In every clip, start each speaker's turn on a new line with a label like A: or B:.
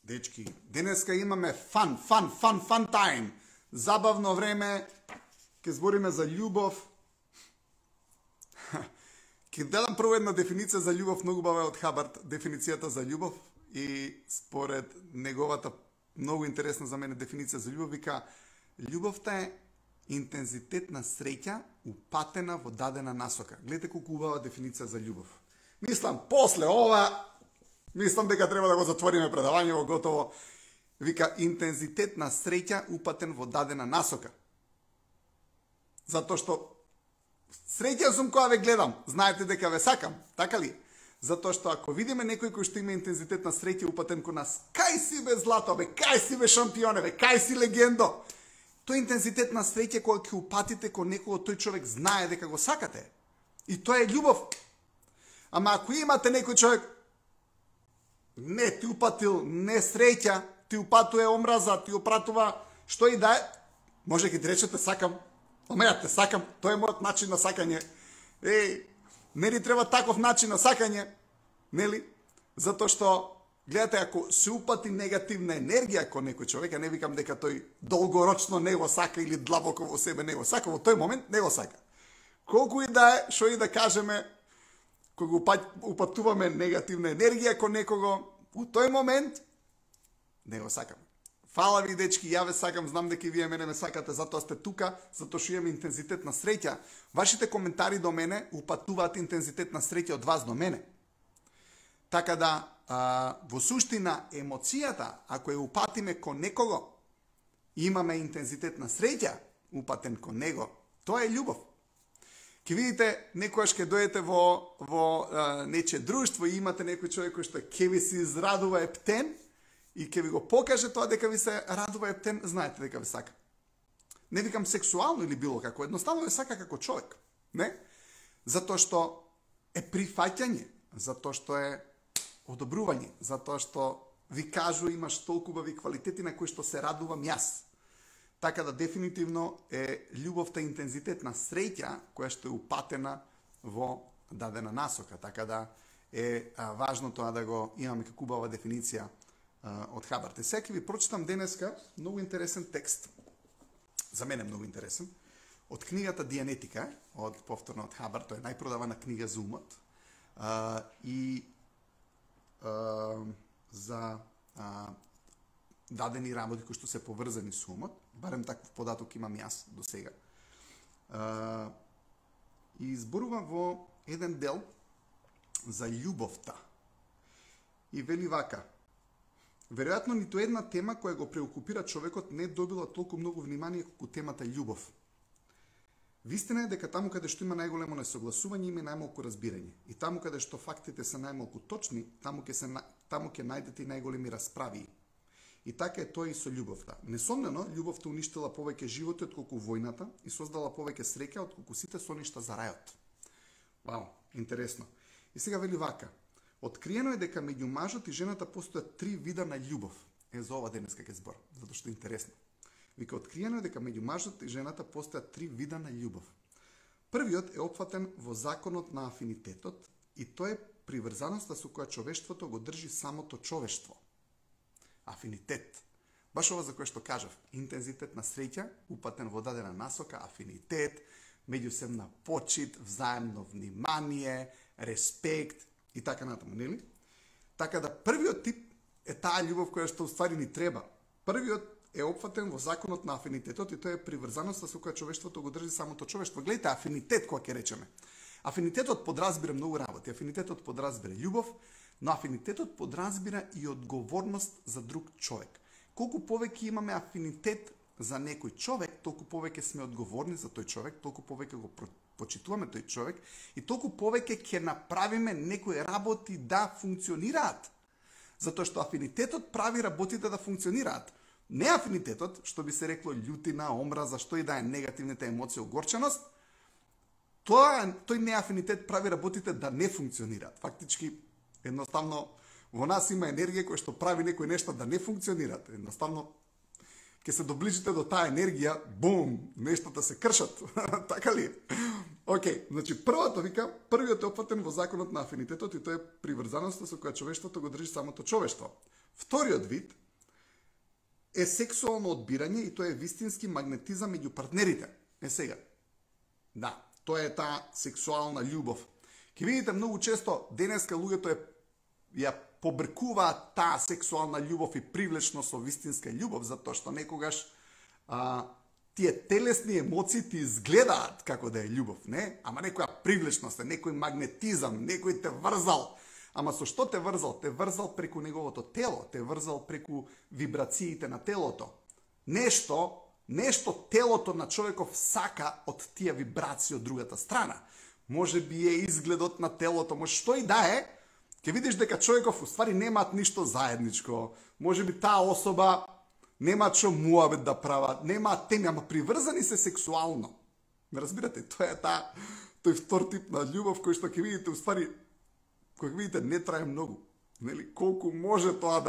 A: Дечки, денеска имаме фан тайм. Забавно време, ке збориме за љубов. Ке дадам прво една дефиниција за љубов, многу бава од Хабард, дефиницијата за љубов и според неговата многу интересна за мене дефиниција за љубов, вика љубовта е интензитет на среќа упатена во дадена насока. Гледате колку убава дефиниција за љубов. Мислам, после ова, мислам дека треба да го затвориме предавањето, готово. Вика интензитет на среќа упатен во дадена насока. Затоа што среќен сум кога ве гледам, знаете дека ве сакам, така ли? Затоа што ако видиме некој кој што има интензитет на среќа упатен кон нас, кај си бе злато, бе, кај си бе шампионе, бе, кај си легендо. Тој интензитет на среќа кога ќе упатите кон некого, тој човек знае дека го сакате. И тоа е љубов. Ама ако имате некој човек, не ти упатил не среќа, ти упатува омраза, ти упратува што и да е, може ќе ти речете сакам, ама ја те сакам, тоа е мојот начин на сакање. Не ни треба таков начин на сакање, нели? Затоа што, гледате, ако се упати негативна енергија кон некој човек, а не викам дека тој долгорочно не го сака или длабоко во себе не го сака, во тој момент не го сака. Колку и да е, што и да кажеме, кога упатуваме негативна енергија кон некого, у тој момент не го сакам. Фала ви, дечки, ја ве сакам, знам дека и вие мене ме сакате, затоа сте тука, затоа што имам интензитет на среќа. Вашите коментари до мене упатуваат интензитет на среќа од вас до мене. Така да, во суштина, емоцијата, ако ја упатиме кон некого, имаме интензитет на среќа упатен кон него, тоа е љубов. Ке видите, некојаш ке дојдете во нечие друштво и имате некој човек кој што ке ви се израдува ептен и ке ви го покаже тоа дека ви се радува ептен, знаете дека ви сака. Не викам сексуално или било како, едноставно ви сака како човек, не? Затоа што е прифаќање, затоа што е одобрување, затоа што ви кажу имаш толку убави квалитети на кои што се радувам јас. Така да дефинитивно е љубовта интензитет на среќа која што е упатена во дадена насока. Така да е важно тоа да го имаме како убава дефиниција од Хабард. Сега ви прочитам денеска многу интересен текст, за мене многу интересен, од книгата Дианетика, повторно од Хабард, тоа е најпродавана книга за умот, и за дадени работи кои што се поврзани со умот, барем таков податок имам јас до сега. И зборувам во еден дел за љубовта. И вели вака: веројатно ниту една тема која го преокупира човекот не добила толку многу внимание колку темата љубов. Вистина е дека таму каде што има најголемо несогласување има најмалку разбирање. И таму каде што фактите се најмалку точни, таму ќе најдете и најголеми расправи. И така е тоа и со љубовта. Несомнено, љубовта уништила повеќе животи отколку војната и создала повеќе среќа отколку сите соништа за рајот. Вау, интересно. И сега вели вака: откриено е дека меѓу мажот и жената постојат три вида на љубов. За ова денеска ќе зборам, затоа што е интересно. Вика, откриено е дека меѓу мажот и жената постојат три вида на љубов. Првиот е опфатен во законот на афинитетот и тоа е приврзаноста со која човештвото го држи самото човештво. Афинитет. Баш ова за кое што кажав, интензитет на среќа, упатен во дадена насока, афинитет, меѓусебна почит, взаемно внимание, респект и така натаму, нели? Така да првиот тип е таа љубов која што уствари ни треба. Првиот е опфатен во законот на афинитетот и тоа е приврзаноста со која човештвото го држи самото човештво. Гледате, афинитет која ќе речеме. Афинитетот подразбира многу работи. Афинитетот подразбира љубов, но афинитетот подразбира и одговорност за друг човек. Колку повеќе имаме афинитет за некој човек, толку повеќе сме одговорни за тој човек, толку повеќе го почитуваме тој човек и толку повеќе ќе направиме некои работи да функционираат. Затоа што афинитетот прави работите да функционираат. Не афинитетот, што би се рекло љутина, омраза, што и да е негативните емоции, огорченост, тој не афинитет прави работите да не функционираат. Фактички, едноставно, во нас има енергија која што прави некои нешта да не функционираат. Едноставно, ќе се доближите до таа енергија, бум, нештата се кршат. Така ли? Океј, значи првото вика, првиот е опфатен во законот на афинитетот и тоа е приврзаноста со која човештвото го држи самото човештво. Вториот вид е сексуално одбирање и тоа е вистински магнетизам меѓу партнерите. Сега. Да, тоа е таа сексуална љубов. Ке видите многу често денеска луѓето ја побркуваат таа сексуална љубов и привлечност со вистинска љубов, затоа што некогаш тие телесни емоции ти изгледаат како да е љубов, не? Ама некоја привлечност, некој магнетизам, некој те врзал. Ама со што те врзал? Те врзал преку неговото тело, те врзал преку вибрациите на телото. Нешто телото на човеков сака од тие вибрации од другата страна. Може би е изгледот на телото, може што и да е, ќе видиш дека човеков уствари немаат ништо заедничко. Може би таа особа нема што муабет да прават, нема теми, ама приврзани се сексуално. Ме разбирате? Тоа е тој втор тип на љубов кој што ќе видите уствари, кој видите не трае многу. Нели колку може тоа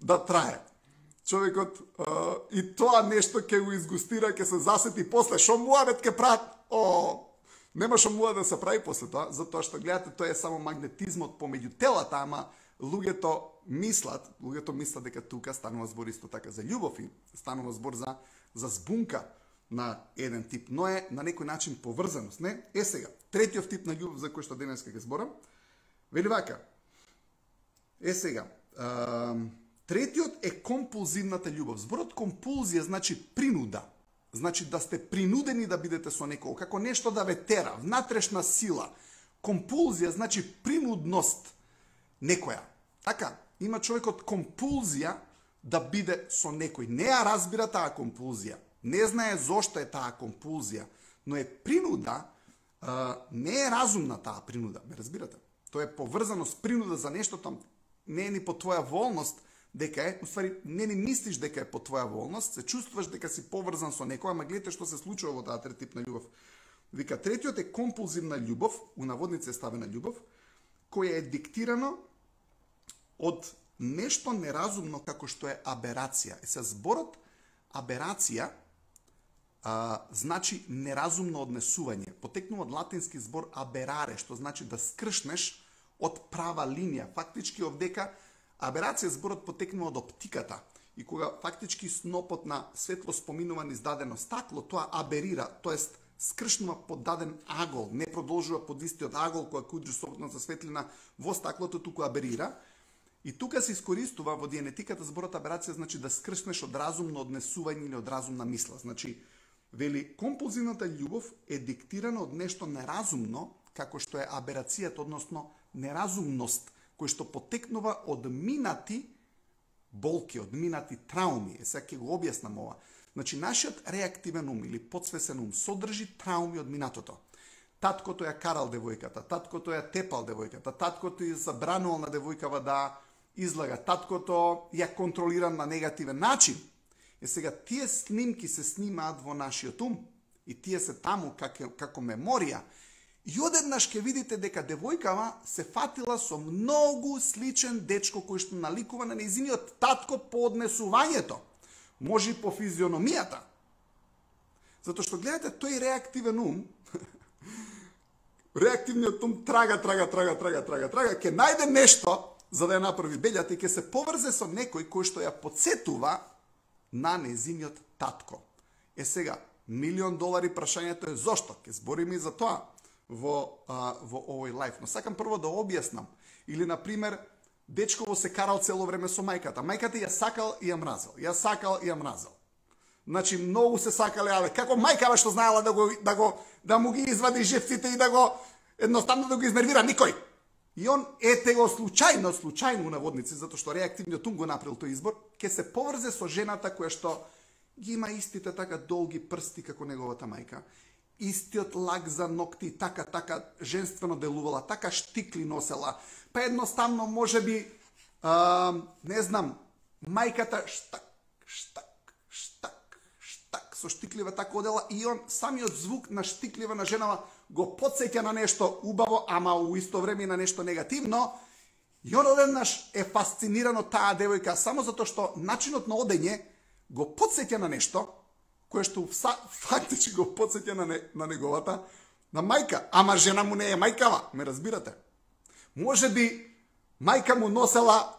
A: да трае. Човекот и тоа нешто ќе го изгустира, ќе се засети после што муабет ќе прават. Нема што муа да се прави после тоа, затоа што гледате тоа е само магнетизмот помеѓу телата, ама луѓето мислат дека тука станува збор исто така за љубов и станува збор за збунка на еден тип, но е на некој начин поврзаност, не? Сега, третиот тип на љубов за кој што денеска ќе зборам, вели вака. Сега, третиот е компулзивната љубов. Зборот компулзија значи принуда. Значи да сте принудени да бидете со некого, како нешто да ве тера, внатрешна сила. Компулзија значи принудност некоја. Така, има човекот компулзија да биде со некој. Не ја разбира таа компулзија. Не знае зошто е таа компулзија, но е принуда, не е разумна таа принуда, ме разбирате? Тоа е поврзано с принуда за нешто там, не е ни по твоја волност, дека е, уствари, не мислиш дека е по твоја волност, се чувствуваш дека си поврзан со некој, ама гледате што се случува во таа трети тип на љубов. Вика, третиот е компулзивна љубов, у наводници е ставена љубов, која е диктирано од нешто неразумно како што е аберација. Се зборот аберација значи неразумно однесување. Потекнува од латински збор аберare, што значи да скршнеш од права линија. Фактички овдека аберација зборот потекнува од оптиката и кога фактички снопот на светлост поминува низ дадено стакло, тоа аберира, тоест скршнува под даден агол, не продолжува под истиот агол која куди собствената светлина во стаклото, туку аберира. И тука се искористува во диенетиката зборот аберација значи да скршнеш од разумно однесување или од разумна мисла. Значи, вели, компулзивната љубов е диктирана од нешто неразумно, како што е аберацијата, односно неразумност, кој што потекнува од минати болки, од минати трауми. Сега ќе го објаснам ова. Значи, нашиот реактивен ум или подсвесен ум содржи трауми од минатото. Таткото ја карал девојката, таткото ја тепал девојката, таткото ја забранувал на девојкава да излага, таткото ја контролира на негативен начин. Сега, тие снимки се снимаат во нашиот ум и тие се таму како меморија. И одеднаш ќе видите дека девојкава се фатила со многу сличен дечко кој што наликува на нејзиниот татко по однесувањето. Може и по физиономијата. Затоа што гледате, тој реактивен ум, реактивниот ум трага, ќе најде нешто за да ја направи бељата и ќе се поврзе со некој кој што ја подсетува на нејзиниот татко. Сега, $1.000.000 прашањето е зошто? Ќе збориме и за тоа во овој лайф. Но сакам прво да објаснам. Или, например, дечково се карал цело време со мајката. Мајката ја сакал и ја мразел. Ја сакал и ја мразел. Значи, многу се сакале, але како мајкава што знаела да му ги извади живците и едноставно да го изнервира никој. И он, ете го случајно наводници, затоа што реактивниот ум го направил тој избор, ќе се поврзе со жената која што ги има истите така долги прсти како неговата мајка. Истиот лак за ногти, така женствено делувала, така штикли носела, па едноставно може би, не знам, мајката штак, со штиклива така одела и он самиот звук на штиклива на женава го потсеќа на нешто убаво, ама у исто време и на нешто негативно. И он одеднаш е фасциниран од таа девојка само затоа што начинот на одење го потсеќа на нешто кое што фактички го потсеќа на неговата на мајка, ама жена му не е мајкава, ме разбирате? Може би мајка му носела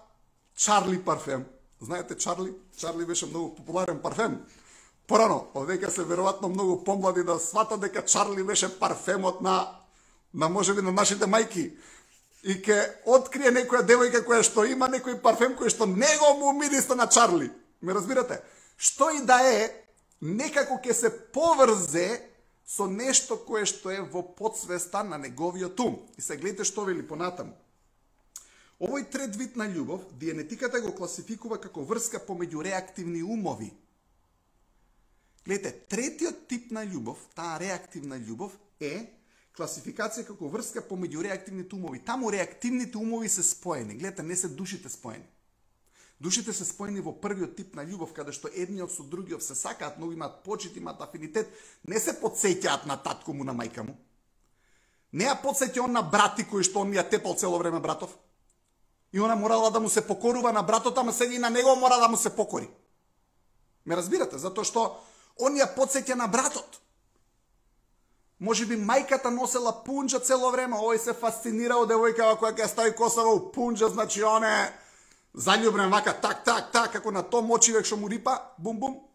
A: Чарли парфем. Знаете Чарли? Чарли беше многу популарен парфем. Порано, овдека се веројатно многу помлади да сватат дека Чарли беше парфемот на можеби на нашите мајки. И ке открие некоја девојка која што има некој парфем кој што него му мириса на Чарли. Ме разбирате? Што и да е, некако ќе се поврзе со нешто кое што е во подсвеста на неговиот ум. И се гледате што вели понатаму. Овој трет вид на љубов, диенетиката го класификува како врска помеѓу реактивни умови. Гледате, третиот тип на љубов, таа реактивна љубов е класификација како врска помеѓу реактивните умови. Таму реактивните умови се споени. Гледате, не се душите споени. Душите се споени во првиот тип на љубов, каде што едниот со другиот се сакаат, многу имаат почит, имаат афинитет, не се потсеќаат на татко му, на мајка му. Не ја потсеќа он на брати кој што он ја тепал цело време братов. И она морала да му се покорува на братот, ама сега и на него мора да му се покори. Ме разбирате? Затоа што он ја потсеќа на братот. Може би мајката носела пунџа цело време, овој се фасцинира од девојкава која ќе стави косава у пунџа, значи он е заљубен вака, так, како на том очивек што му рипа, бум,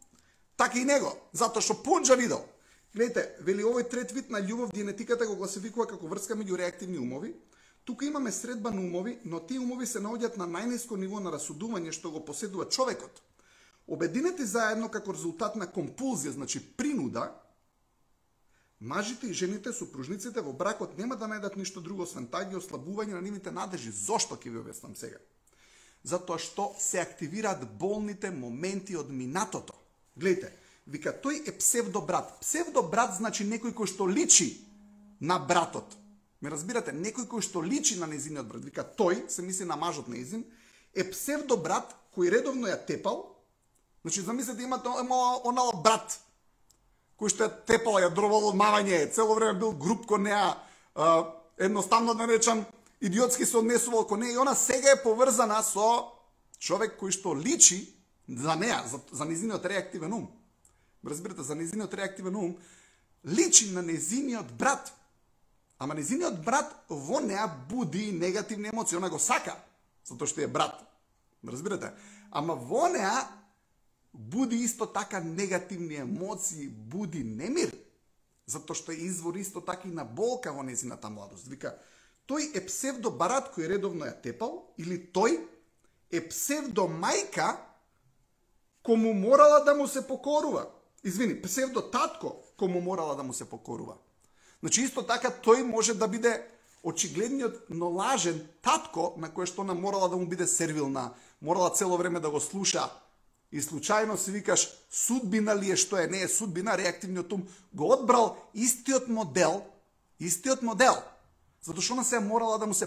A: така и него, затоа што пунџа видел. Гледайте, вели овој трет вид на љубов диенетиката го класификува како врска меѓу реактивни умови. Тука имаме средба на умови, но тие умови се наоѓаат на најниско ниво на расудување што го поседува човекот. Обединети заедно како резултат на компулзија, значи принуда, мажите и жените, супружниците во бракот нема да најдат ништо друго освен таги ослабување на нивните надежи. Зошто ќе ви објаснам сега? Затоа што се активираат болните моменти од минатото. Гледайте, вика тој е псевдобрат. Псевдобрат значи некој кој што личи на братот. Ме разбирате, некој кој што личи на нејзиниот брат. Вика тој, се мисли на мажот нејзин, е псевдобрат кој редовно ја тепал. Значи, замислете, има онал брат кој што ја тепал, ја дровал од мавање, цело време бил груб кон неа, едноставно да речам, идиотски се однесувал кон неа, и она сега е поврзана со човек кој што личи за неа, за нејзиниот реактивен ум. Разбирате, за нејзиниот реактивен ум личи на нејзиниот брат. Ама нејзиниот брат во неа буди негативни емоции, она го сака, затоа што е брат. Разбирате? Ама во неа буди исто така негативни емоции, буди немир, затоа што е извор исто така и на болка во нејзината младост. Вика, тој е псевдобрат кој редовно ја тепал, или тој е псевдомајка кому морала да му се покорува. Извини, псевдотатко кому морала да му се покорува. Значи, исто така, тој може да биде очигледниот, но лажен татко на кој што она морала да му биде сервилна, морала цело време да го слуша. И случајно си викаш, судбина ли е, што е, не е судбина, реактивниот ум го одбрал истиот модел, затоа што она се морала да му се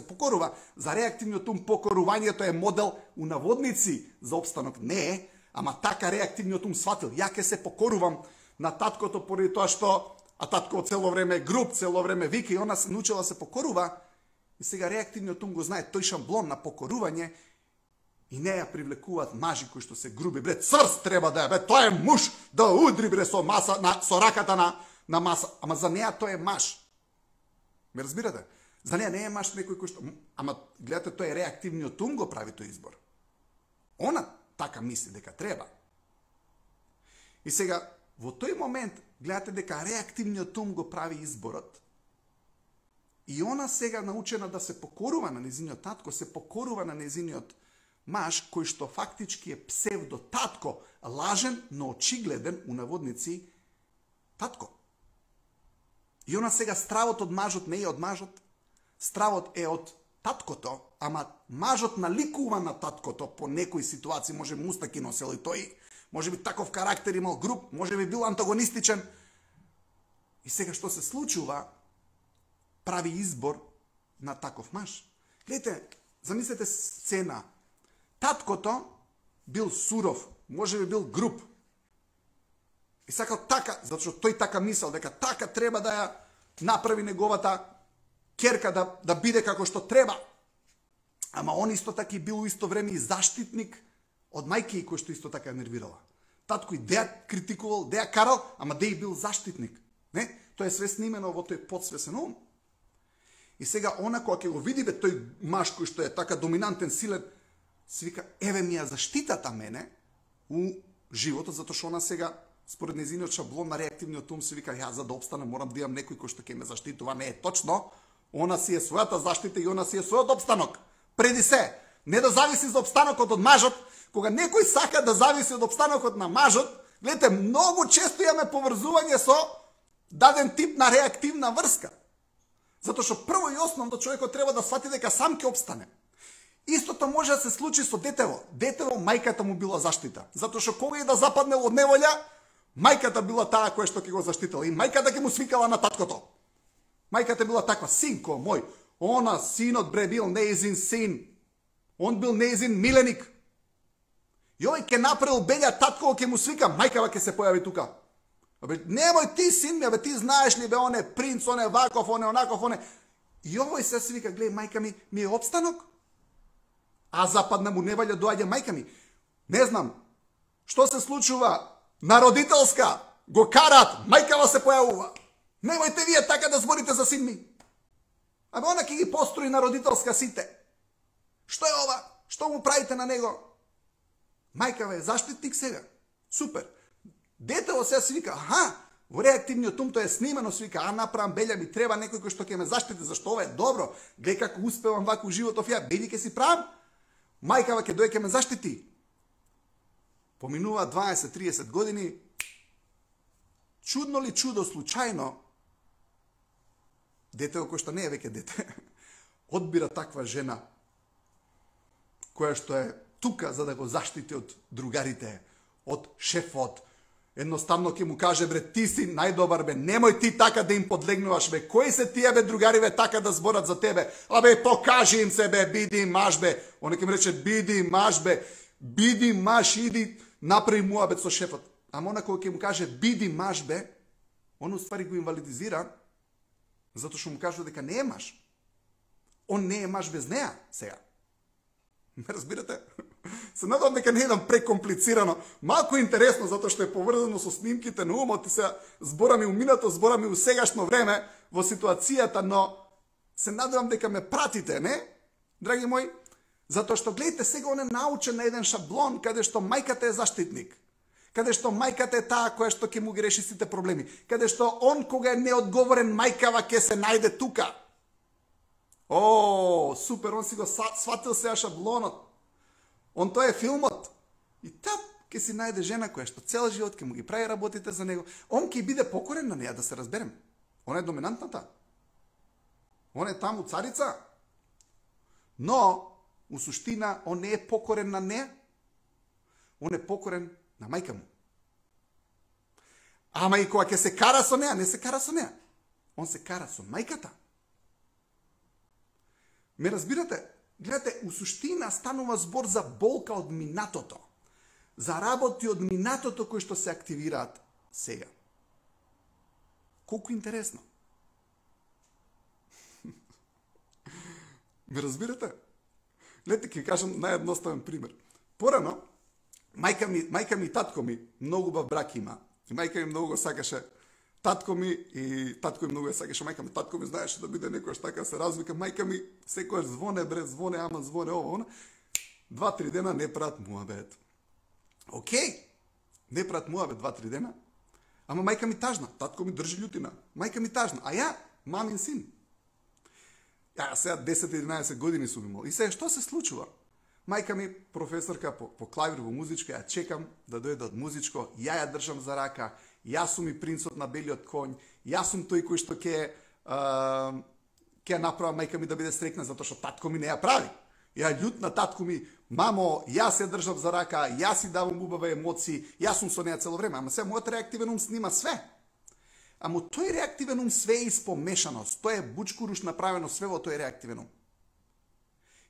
A: покорува, за реактивниот ум покорувањето е модел у наводници за обстанок, не е, ама така реактивниот ум сватил, ја ке се покорувам на таткото поради тоа што, а татко цело време е груб, цело време вика и она се научила се покорува, и сега реактивниот ум го знае тој шаблон на покорување, и не ја привлекуваат мажи кои што се груби, бре, црст треба да е, бре, тој е муж да удри, бре, со раката на маса, ама за неа тој е маж. Ме разбирате? За неа не е маж некој кој што, ама гледате, тој е реактивниот ум го прави тој избор. Она така мисли дека треба. И сега, во тој момент, гледате дека реактивниот ум го прави изборот, и она сега научена да се покорува на нејзиниот татко, се покорува на нејзиниот маж кој што фактички е псевдотатко, лажен, но очигледен, у наводници, татко. И она сега стравот од мажот не е од мажот, стравот е од таткото, ама мажот наликува на таткото по некои ситуации, може мустаки носел и тој, може би таков карактер имал груб, може би бил антагонистичен. И сега што се случува, прави избор на таков маж. Гледайте, замислете сцена. Таткото бил суров, може би бил груб. И сакал така, затоа што тој така мислел, дека така треба да ја направи неговата керка да биде како што треба. Ама он исто така и бил у исто време и заштитник од мајки кој што исто така ја нервирала. Татко и деја критикувал, деја карал, ама деј бил заштитник. Не? Тоа е свесно имено во тој подсвесен ум. И сега она кога ќе го види тој маж кој што е така доминантен, силен, си вика, еве ми ја заштитата мене у животот, затоа што она сега според нејзиниот шаблон на реактивниот ум си вика, ја за да обстанам морам да имам некој кој што ќе ме заштитува. Не е точно. Она си е својата заштита и она си е својот обстанок. Преди се, не да зависи за обстанокот од мажот. Кога некој сака да зависи од обстанокот на мажот, гледате, многу често имаме поврзување со даден тип на реактивна врска. Затоа што прво и основно човекот треба да свати дека сам ќе обстане. Истото може да се случи со детево. Детево мајката му била заштита. Затоа што кога и да западнел од неволја, мајката била таа која што ќе го заштитила. И мајката ќе му свикала на таткото. Мајката била таква, синко мој, она синот бре бил нејзин син. Он бил нејзин миленик. И овој ќе направил беља татко ќе му свика, мајкава ќе се појави тука. Абе, немој ти син ми, абе ти знаеш ли бе, он е принц, он е ваков, он е онаков, он е... И овој се свика, гледај, мајка ми е обстанок. А западна му невалја доаѓа мајка ми. Не знам, што се случува на родителска, го карат, мајкава се појавува. Немојте вие така да зборите за син ми. Абе, она ќе ги построи на родителска сите. Што е ова? Што му правите на него? Мајкава е заштитник сега. Супер. Детево сега си вика, аха, во реактивниот ум тоа е снимано, си вика, направам беља, ми треба некој кој што ќе ме заштити, зашто ова е добро. Гледај како успевам ваку у животов ја, беби ќе си правам. Мајкава ќе дојде ќе ме заштити. Поминува 20-30 години. Чудно ли чудо, случајно, детево кој што не е веќе дете, одбира таква жена, која што е тука за да го заштити од другарите, од шефот. Едноставно ќе му каже, бре, ти си најдобар, бе, немој ти така да им подлегнуваш, бе, кои се тие, бе, другари, бе, така да зборат за тебе, абе, покажи им се, бе, биди маж, бе, оне ќе му рече, биди маж, бе, биди маж, иди, направи муабет со шефот. Ама она кога ќе му каже, биди маж, бе, он уствари го инвалидизира, затоа што му кажува дека не е маж. Он не е маж без неа, сега. Ме разбирате? Се надам дека не едам прекомплицирано, малку интересно, затоа што е поврзано со снимките на умот и се збораме у минато, збораме у сегашно време во ситуацијата, но се надевам дека ме пратите, не? Драги мои, затоа што гледате сега он е научен на еден шаблон каде што мајката е заштитник, каде што мајката е таа која што ќе му ги реши сите проблеми, каде што он кога е неодговорен мајкава ќе се најде тука. О, супер, он си го сватил сега шаблонот. Он тоа е филмот. И тап ќе си најде жена која што цел живот ќе му ги прави работите за него. Он ќе биде покорен на неа, да се разберем. Он е доминантната. Он е таму царица. Но, у суштина, он не е покорен на неа. Он е покорен на мајка му. Ама и кога ќе се кара со неа, не се кара со неа. Он се кара со мајката. Ме разбирате? Гледате, у суштина станува збор за болка од минатото. За работи од минатото кои што се активираат сега. Колку интересно. Ме разбирате? Гледате, ќе кажам наједноставен пример. Порано, мајка ми и татко ми многу бав брак има. И мајка ми многу го сакаше татко ми и татко ми многу ја сакаше мајка ми. Татко ми знаеше да биде некојаш така се развика. Мајка ми секојаш звоне, бре, звоне, ама звоне, ова, она. 2-3 дена не прат муабет. Океј, не прат муабет 2-3 дена. Ама мајка ми тажна, татко ми држи љутина. Мајка ми тажна, а ја, мамин син. Ја сега 10-11 години сум имал. И сега што се случува? Мајка ми професорка по клавир во музичка, ја чекам да дојде од музичко, ја држам за рака, јас сум и принцот на белиот конј, јас сум тој кој што ќе направа мајка ми да биде среќна затоа што татко ми не ја прави. Ја љут на татко ми, мамо, јас ја држам за рака, јас си давам убави емоции, јас сум со неа цело време, ама сега мојот реактивен ум снима све. Ама тој реактивен ум све е испомешано, тоа е бучкуруш направено све во тој реактивен ум.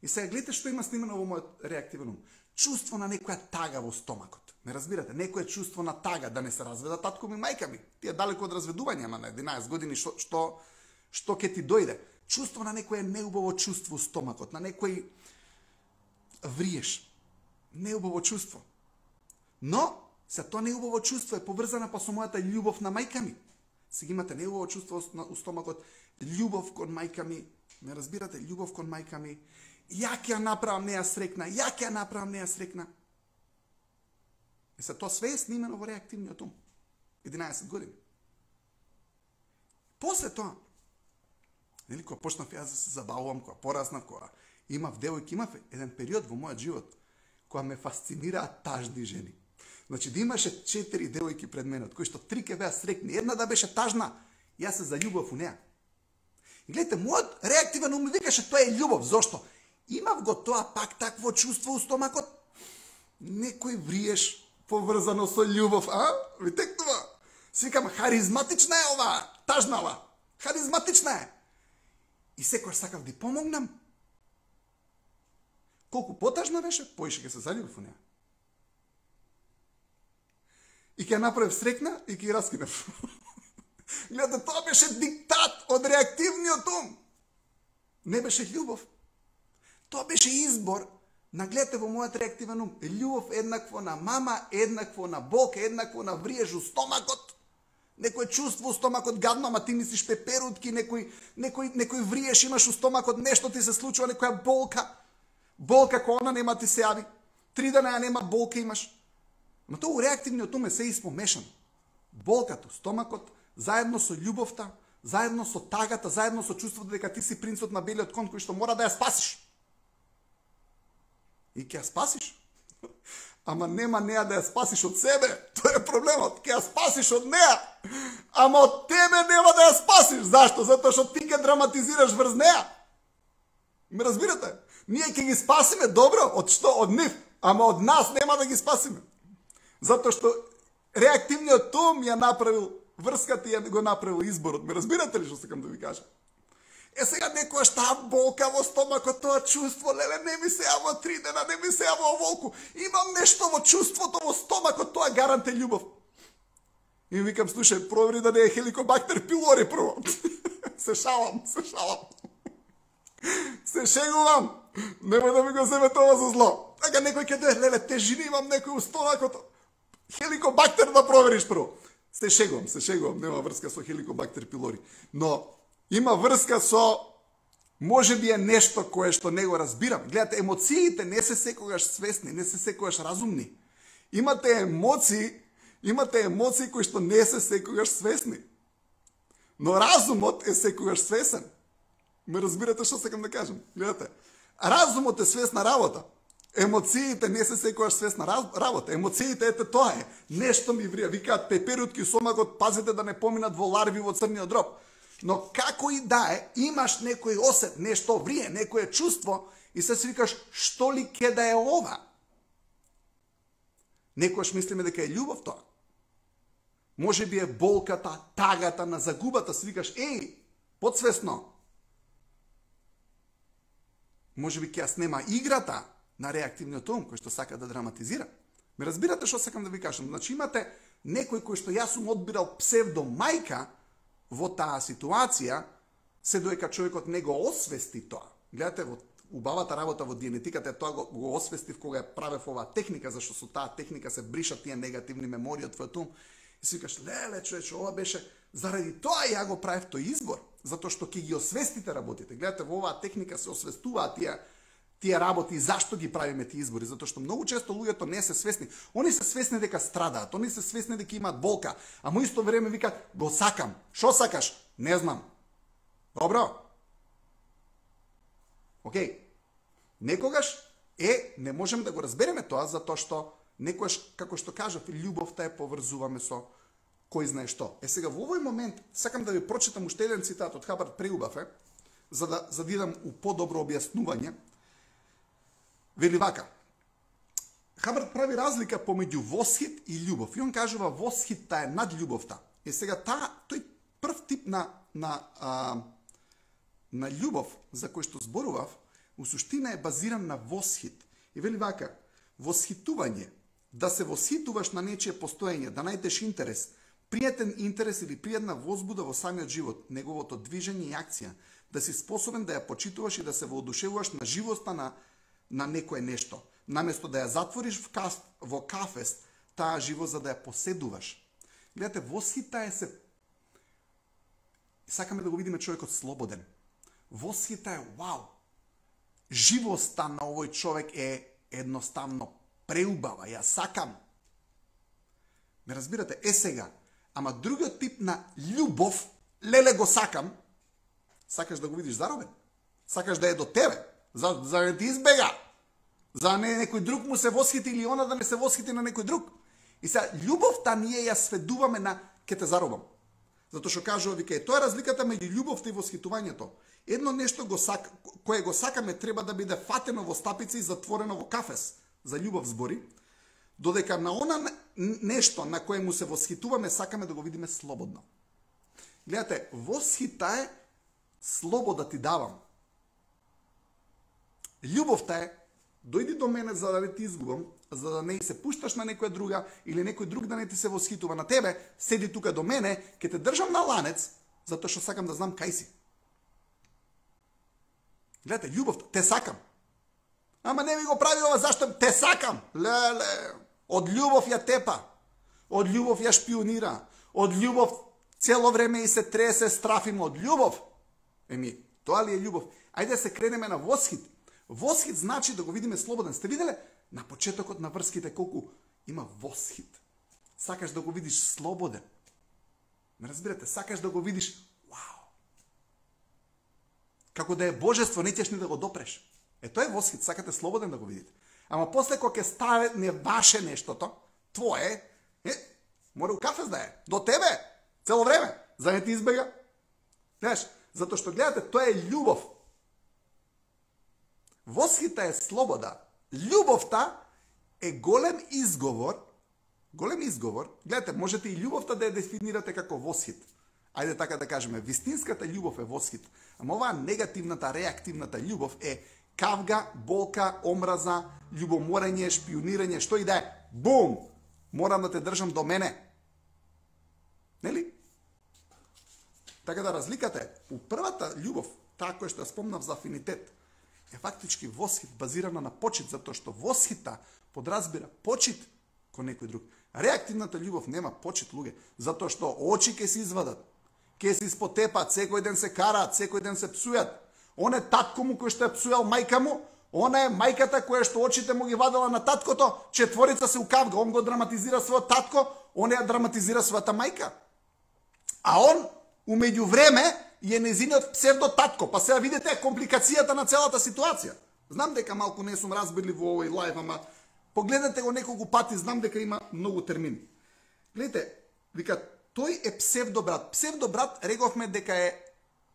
A: И сега гледате што има снимано во мојот реактивен ум. Чувство на некоја тага во стомакот. Ме разбирате? Некое чувство на тага, да не се разведа татко ми мајка ми. Тие далеко од разведување, ама на 11 години што ќе ти дојде? Чувство на некое неубаво чувство во стомакот, на некој вриеш. Неубаво чувство. Но, се тоа неубаво чувство е поврзана па со мојата љубов на мајка ми. Сега имате неубаво чувство у стомакот, љубов кон мајка ми, Ме разбирате, љубов кон мајка ми, ја ќе ја направам неа срекна, ја ќе ја направам неа срекна. И се тоа све е снимено во реактивниот ум. 11 години. После тоа, нели, кога почнав јас да се забавувам, кога пораснав, кога имав девојки, имав еден период во мојот живот кога ме фасцинираат тажни жени. Значи, да имаше 4 девојки пред мене, од кои што 3 ке беа срекни, една да беше тажна, јас се заљубов у неа. И гледате, мојот реактивен ум ми викаше тоа е љубов. Зошто? Имав го тоа пак такво чувство у стомакот. Некој вриеш поврзано со љубов, а? Ви текнува. Свикам, харизматична е ова, тажнава. Харизматична е. И секојаш сакав да помогнам. Колку потажна беше, поише ќе се заљубив у неа. И ќе направив срекна и ќе ја раскинев. Гледате, тоа беше диктат од реактивниот ум. Не беше љубов. Тоа беше избор. Нагледате во мојот реактивен ум. Љубов еднакво на мама, еднакво на Бог, еднакво на вриеш у стомакот. Некој чувство у стомакот гадно, ама ти мислиш пеперутки, некој вриеш, имаш у стомакот, нешто ти се случува, некоја болка. Болка која она нема ти се јави. 3 дена нема болка имаш. Но тоа у реактивниот ум е се испомешан. Болката у стомакот, заедно со љубовта, заедно со тагата, заедно со чувството дека ти си принцот на белиот кон кој што мора да ја спасиш. И ќе ја спасиш. Ама нема неа да ја спасиш од себе. Тоа е проблемот. Ќе ја спасиш од неа. Ама од тебе нема да ја спасиш. Зашто? Затоа што ти ќе драматизираш врз неа. Ме разбирате? Ние ќе ги спасиме добро, од што? Од нив. Ама од нас нема да ги спасиме. Затоа што реактивниот ум ја направил врската и ја го направил изборот. Ме разбирате ли што сакам да ви кажам? Е сега некојаш таа болка во стомакот, тоа чувство, леле, не ми се јава 3 дена, не ми се јава волку. Имам нешто во чувството во стомакот, тоа гарант е љубов. И ми викам, слушај, провери да не е хеликобактер пилори прво. Се шалам. Се шегувам. Немој да ми го земе тоа за зло. Така некој ќе дое, леле, тежини имам некој у стомакот. Хеликобактер да провериш прво. Се шегувам, нема врска со хеликобактер пилори. Но има врска со, може би е нешто кое што не го разбирам. Гледате, емоциите не се секогаш свесни, не се секогаш разумни. Имате емоции кои што не се секогаш свесни. Но разумот е секогаш свесен. Ме разбирате што сакам да кажам? Гледате, разумот е свесна работа. Емоциите не се секогаш свесна работа. Емоциите, ете тоа е. Нешто ми врија. Викаат пеперутки у стомакот, пазите да не поминат во ларви во црниот дроб. Но како и да е, имаш некој осет, нешто врие, некое чувство и се викаш, што ли ке да е ова? Некојаш мислиме дека е љубов тоа. Може би е болката, тагата на загубата, се викаш, еј, подсвесно. Може би ќе ја снема играта на реактивниот ум, кој што сака да драматизира. Ме разбирате што сакам да ви кажам? Значи имате некој кој што јас сум одбирал псевдомајка во таа ситуација, се доека човекот не го освести тоа. Гледате, убавата работа во генетиката е тоа го освестив кога ја правев оваа техника, зашто со таа техника се бришат тие негативни мемории од твојот ум. И си викаш, леле, човече, ова беше, заради тоа ја го правев тој избор, затоа што ќе ги освестите работите. Гледате, во оваа техника се освестуваат тие работи и зашто ги правиме тие избори, затоа што многу често луѓето не се свесни. Они се свесни дека страдаат, они се свесни дека имаат болка, а во исто време викаат, го сакам. Шо сакаш? Не знам. Добро? Океј. Некогаш не можем да го разбереме тоа, затоа што некогаш, како што кажав, љубовта е поврзуваме со кој знае што. Сега во овој момент сакам да ви прочитам уште еден цитат од Хабард Преубав, за да идам у подобро објаснување. Вели вака. Хабард прави разлика помеѓу восхит и љубов. И он кажува восхитта е над љубовта. И сега тој прв тип на љубов за кој што зборував, у суштина е базиран на восхит. И вели вака, восхитување, да се восхитуваш на нечие постоење, да најдеш интерес, пријатен интерес или пријатна возбуда во самиот живот, неговото движење и акција, да си способен да ја почитуваш и да се воодушевуваш на живоста на некое нешто, наместо да ја затвориш во кафес таа живост за да ја поседуваш. Гледате, восхита е се... Сакаме да го видиме човекот слободен. Восхита е вау. Живоста на овој човек е едноставно преубава, ја сакам. Ме разбирате? Е сега, ама другиот тип на љубов, леле го сакам, сакаш да го видиш заробен. Сакаш да е до тебе, за да ти избега. За не некој друг му се восхити или она да не се восхити на некој друг. И сега, љубовта ние ја сведуваме на ке те заробам. Затоа што кажува, вика, тоа е разликата меѓу љубовта и восхитувањето. Едно нешто кое го сакаме треба да биде фатено во стапица и затворено во кафес. За љубов збори. Додека на она нешто на кое му се восхитуваме, сакаме да го видиме слободно. Гледате, восхита е слобода ти давам. Љубовта е дојди до мене за да не ти изгубам, за да не се пушташ на некоја друга или некој друг да не ти се восхитува на тебе, седи тука до мене, ќе те држам на ланец, затоа што сакам да знам кај си. Гледате, љубовта, те сакам. Ама не ми го прави ова, зашто те сакам? Леле, од љубов ја тепа, од љубов ја шпионира, од љубов цело време и се тресе, страфим од љубов. Еми, тоа ли е љубов? Ајде се кренеме на восхит. Восхит значи да го видиме слободен. Сте виделе на почетокот на врските колку има восхит. Сакаш да го видиш слободен. Ме разбирате, сакаш да го видиш вау. Како да е божество, не ćeš ни да го допреш. Тоа е восхит, сакате слободен да го видите. Ама после кога ќе ставе не ваше нештото, твое, мора у кафес да е. До тебе, цело време, за не ти избега. Знаеш, затоа што гледате, тоа е љубов. Восхита е слобода. Љубовта е голем изговор. Голем изговор. Гледате, можете и љубовта да ја дефинирате како восхит. Ајде така да кажеме, вистинската љубов е восхит. Ама оваа негативната, реактивната љубов е кавга, болка, омраза, љубоморење, шпионирање, што и да е. Бум! Морам да те држам до мене. Нели? Така да разликата е, у првата љубов, таа која што ја спомнав за афинитет, е фактички восхит базирана на почит, затоа што восхита подразбира почит кон некој друг. Реактивната љубов нема почит, луѓе, затоа што очи ќе се извадат, ќе се испотепат, секој ден се караат, секој ден се псујат. Он е татко му кој што е псујал мајка му, она е мајката која што очите му ги вадела на таткото, четворица се укавга, он го драматизира својот татко, он ја драматизира својата мајка. А он, умеѓу време, е незиниот псевдо татко, па сега видите компликацијата на целата ситуација. Знам дека малку не сум разбирлив во овој лајв, ама погледнете го неколку пати, знам дека има многу термини. Гледате, вика, тој е псевдобрат. Псевдобрат, реговме дека е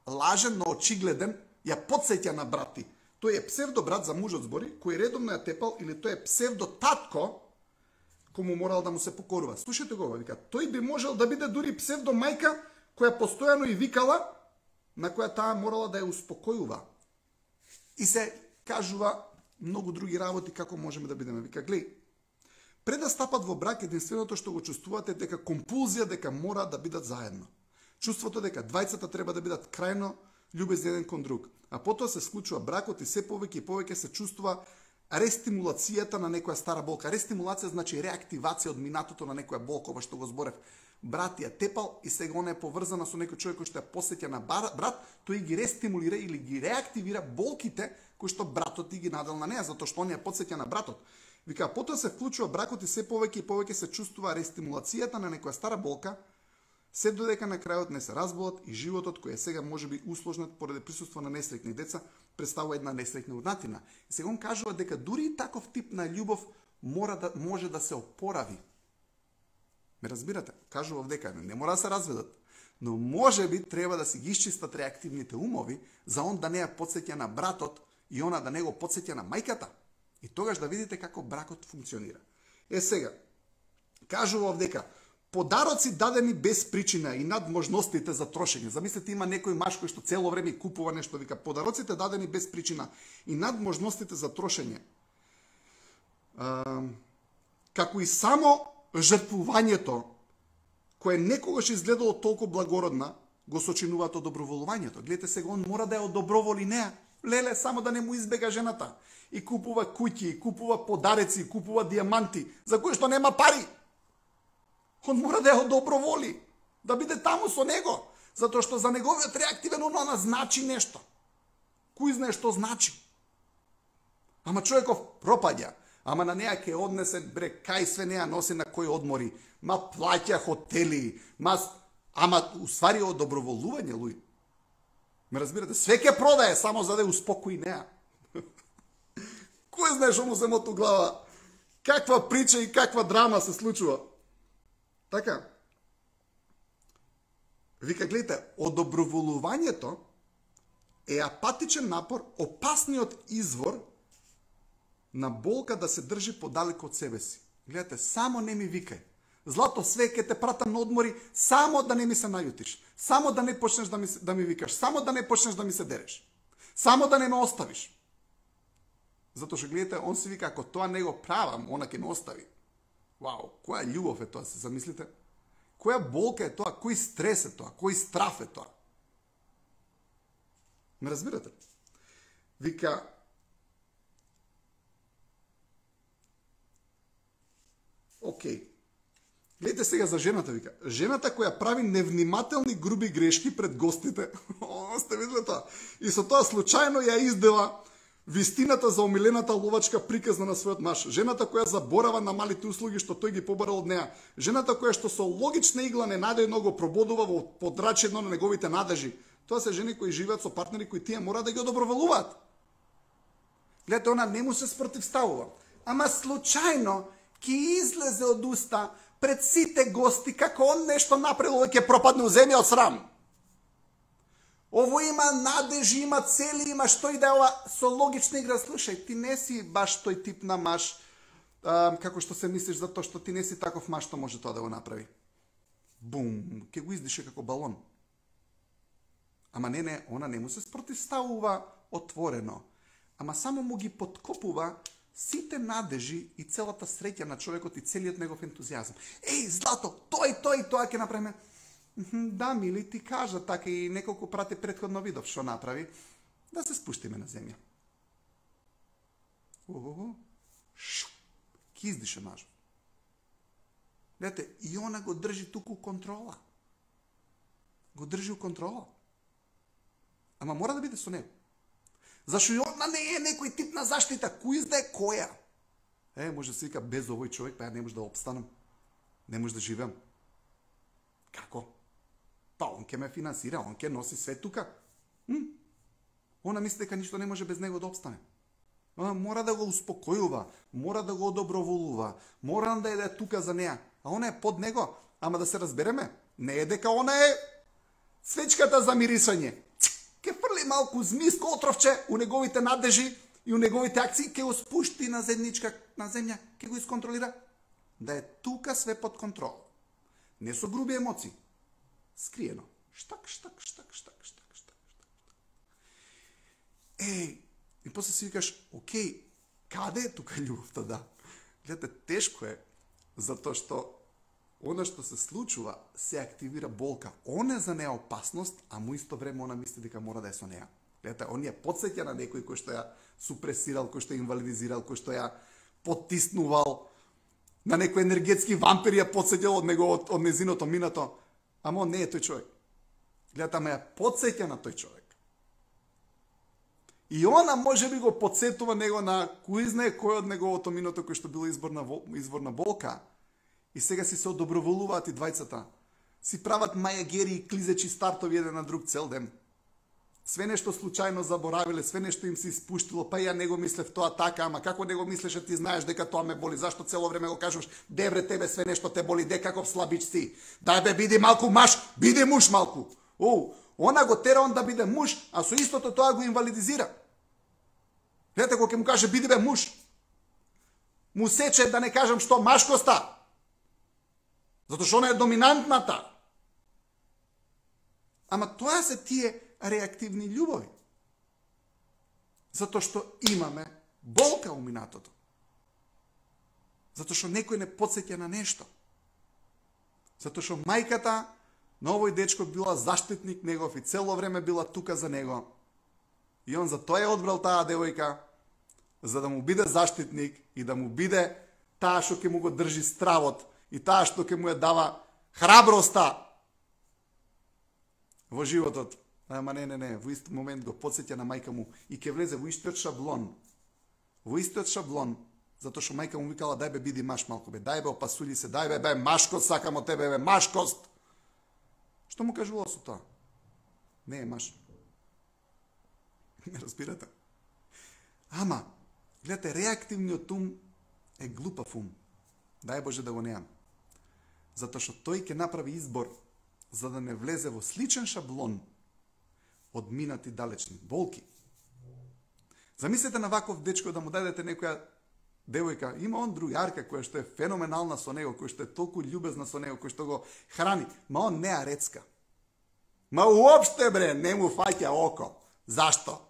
A: лажен, но очигледен, ја подсеќа на брати. Тој е псевдобрат за мужот збори, кој редовно ја тепал, или тој е псевдотатко, кому морал да му се покорува. Слушате го, вика, тој би можел да биде дури псевдомајка, која постојано и викала, на која таа морала да ја успокојува. И се кажува многу други работи како можеме да бидеме. Вика, глеј, пред да стапат во брак, единственото што го чувствувате дека компулзија дека мора да бидат заедно. Чувството дека двајцата треба да бидат крајно љубезни еден кон друг. А потоа се склучува бракот и се повеќе и повеќе се чувствува рестимулацијата на некоја стара болка. Рестимулација значи реактивација од минатото на некоја болка, ова што го зборев. Брат ја тепал и сега она е поврзана со некој човек кој што ја посеќа на брат, тој ги рестимулира или ги реактивира болките кои што братот ти ги надел на неа, затоа што он ја подсеќа на братот. Вика, потоа се вклучува бракот и се повеќе и повеќе се чувствува рестимулацијата на некоја стара болка, се додека на крајот не се разболат и животот кој е сега можеби усложнет поради присуство на несреќни деца, представува една несреќна урнатина. И сега он кажува дека дури и таков тип на љубов може да се опорави. Ме разбирате? Кажува дека не мора да се разведат, но можеби треба да си ги исчистат реактивните умови за он да не ја подсеќа на братот и она да не го подсеќа на мајката. И тогаш да видите како бракот функционира. Е сега, кажува дека подароци дадени без причина и над можностите за трошење. Замислете, има некој маж кој што цело време купува нешто, вика, подароците дадени без причина и над можностите за трошење. Како и само жртвувањето, кое некогаш изгледало толку благородна, го сочинуваат одоброволувањето. Гледате сега, он мора да ја одоброволи неа. Леле, само да не му избега жената. И купува куќи, и купува подареци, и купува диаманти, за кои што нема пари. Он мора да ја одоброволи, да биде таму со него, затоа што за неговиот реактивен она значи нешто. Кој знае што значи? Ама човеков пропаѓа. Ама на неа ќе однесе, бре, кај све неа носи на кој одмори. Ма плаќа хотели, ама уствари од доброволување, луѓе. Ме разбирате? Све ќе продае само за да ја успокои неа. Кој знае што му се моту глава? Каква прича и каква драма се случува? Така. Вика, гледате, одоброволувањето е апатичен напор, опасниот извор на болка да се држи подалеку од себе си. Гледате, само не ми викај. Злато, све ќе те пратам на одмори, само да не ми се најутиш. Само да не почнеш да ми викаш. Само да не почнеш да ми се дереш. Само да не ме оставиш. Затоа што гледате, он си вика, ако тоа не го правам, она ќе ме остави. Вау, која љубов е тоа, се замислите? Која болка е тоа? Кој стрес е тоа? Кој страф е тоа? Ме разбирате? Вика, окей. Гледайте сега за жената, вика. Жената која прави невнимателни груби грешки пред гостите. Сте видели тоа? И со тоа случајно ја издела вистината за омилената ловачка приказна на својот маж. Жената која заборава на малите услуги што тој ги побарал од неа. Жената која што со логична игла ненадејно го прободува во подрачјено на неговите надежи. Тоа се жени кои живеат со партнери кои тие мора да ги одоброволуваат. Гледате, она не му се спротивставува. Ама случајно ќе излезе од уста пред сите гости како он нешто направил, ќе пропадне у земја од срам. Ово има надежи, има цели, има што и да е ова со логична игра. Слушај, ти не си баш тој тип на маж, како што се мислиш, затоа што ти не си таков маж што може тоа да го направи. Бум, ќе го издише како балон. Ама не, она не му се спротивставува отворено. Ама само му ги подкопува сите надежи и целата среќа на човекот и целиот негов ентузијазам. Еј, Злато, тоа и тоа ќе направиме. Да, мили, ти кажа, така и неколку прати претходно видов што направи, да се спуштиме на земја. Ки издише мажот. Гледате, и она го држи туку контрола. Го држи у контрола. Ама мора да биде со него. Зашо и она не е некој тип на заштита, кој знае која. Може да се вика, без овој човек, па ја не може да обстанам. Не може да живеам. Како? Па он ќе ме финансира, он ќе носи све тука. Она мисли дека ништо не може без него да обстане. Она мора да го успокојува, мора да го одоброволува, мора да е тука за неа. А она е под него. Ама да се разбереме, не е дека она е свечката за мирисање. Ке фрли малку змиско отровче у неговите надежи и у неговите акции, ке го спушти на земја, ке го исконтролира. Да е тука све под контрол. Не со груби емоции. Скриено. Штак. И после си викаш, окей, каде е тука љубовта, да? Гледате, тешко е, затоа што она што се случува, се активира болка. Он е за неа опасност, а му исто време она мисли дека мора да е со неа. Гледате, он ја подсеќа на некој кој што ја супресирал, кој што ја инвалидизирал, кој што ја потиснувал, на некој енергетски вампир ја подсеќал од незиното минато. Ама он не е тој човек. Гледате, ама ја подсеќа на тој човек. И она може би го подсетува него на кој знае кој од неговото минато кој што било изворна болка. И сега си се одоброволуваат и двајцата. Си прават мајагери и клизечи стартови еден на друг цел ден. Све нешто случајно заборавиле, све нешто им се испуштило, па ја не го мислев тоа така, ама како не го мислеше, ти знаеш дека тоа ме боли, зашто цело време го кажуваш, дебре тебе све нешто те боли, де каков слабич си. Дај бе, биди малку маж, биди муж малку. Она го тера он да биде муж, а со истото тоа го инвалидизира. Гледате, кога ќе му каже биди бе муж, му сече да не кажам што машкоста. Затоа што она е доминантната. Ама тоа се тие реактивни љубови. Затоа што имаме болка у минатото. Затоа што некој не подсеќа на нешто. Затоа што мајката на овој дечко била заштитник негов и цело време била тука за него. И он за тоа е одбрал таа девојка, за да му биде заштитник и да му биде таа што ќе му го држи стравот и таа што ќе му ја дава храброста во животот. Ама не, во ист момент го подсеќа на мајка му и ќе влезе во истиот шаблон. Во истиот шаблон, затоа што мајка му викала дај бе биди маш малку бе, дај бе опасули се, дај бе машкост сакам од тебе бе, машкост. Што му кажувала со тоа? Не е маш. Не разбирате. Ама, гледате, реактивниот ум е глупав ум. Дај Боже да го неам. Затоа што тој ќе направи избор за да не влезе во сличен шаблон од минати далечни болки. Замислете на ваков дечко да му дадете некоја девојка, има он другарка која што е феноменална со него, која што е толку љубезна со него, која што го храни, ма он не е рецка. Ма уопште бре, не му фаќа око. Зашто?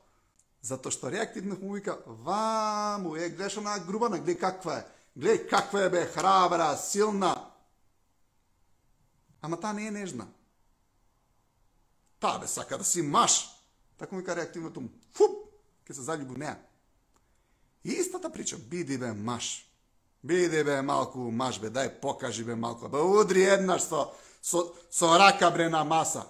A: Затоа што реактивно му вика, ваму, гледаш она грубана, гледај каква е. Гледај каква е бе, храбра, силна. Ама таа не е нежна. Таа бе сака да си маш. Така му вика реактивното му. Фуп, ке се заљуби во неа. И истата прича, биди бе маш. Биди бе малку маш бе, дај покажи бе малку. Бе удри еднаш со рака бре на маса.